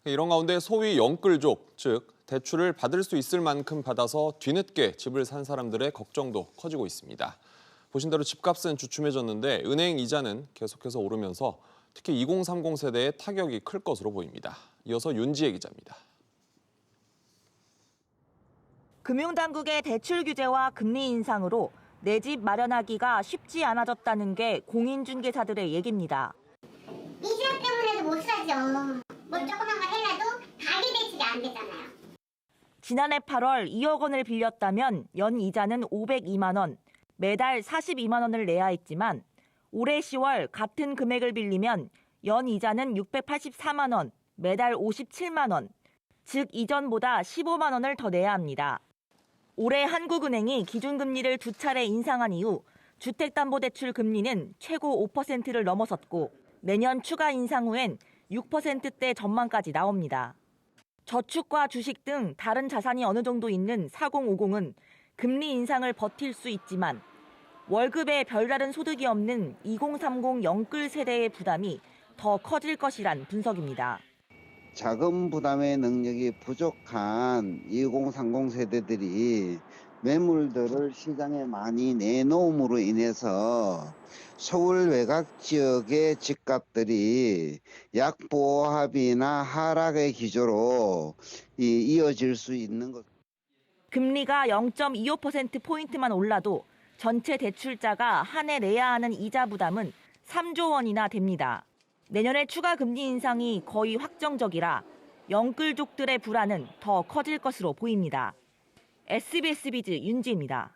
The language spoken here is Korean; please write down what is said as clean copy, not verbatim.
이런 가운데 소위 영끌족, 즉 대출을 받을 수 있을 만큼 받아서 뒤늦게 집을 산 사람들의 걱정도 커지고 있습니다. 보신 대로 집값은 주춤해졌는데 은행 이자는 계속해서 오르면서 특히 2030 세대에 타격이 클 것으로 보입니다. 이어서 윤지혜 기자입니다. 금융당국의 대출 규제와 금리 인상으로 내 집 마련하기가 쉽지 않아졌다는 게 공인중개사들의 얘기입니다. 이자 때문에도 못 사죠. 뭐 조그만 거 해놔도 가계 대출이 안 되잖아요. 지난해 8월 2억 원을 빌렸다면 연 이자는 502만 원, 매달 42만 원을 내야 했지만 올해 10월 같은 금액을 빌리면 연 이자는 684만 원, 매달 57만 원, 즉 이전보다 15만 원을 더 내야 합니다. 올해 한국은행이 기준금리를 2차례 인상한 이후 주택담보대출 금리는 최고 5%를 넘어섰고 내년 추가 인상 후엔 6%대 전망까지 나옵니다. 저축과 주식 등 다른 자산이 어느 정도 있는 4050은 금리 인상을 버틸 수 있지만 월급에 별다른 소득이 없는 2030 영끌 세대의 부담이 더 커질 것이란 분석입니다. 자금 부담의 능력이 부족한 2030 세대들이 매물들을 시장에 많이 내놓음으로 인해서 서울 외곽 지역의 집값들이 약보합이나 하락의 기조로 이어질 수 있는 것. 금리가 0.25%포인트만 올라도 전체 대출자가 한 해 내야 하는 이자 부담은 3조 원이나 됩니다. 내년에 추가 금리 인상이 거의 확정적이라 영끌족들의 불안은 더 커질 것으로 보입니다. SBS 비즈 윤지입니다.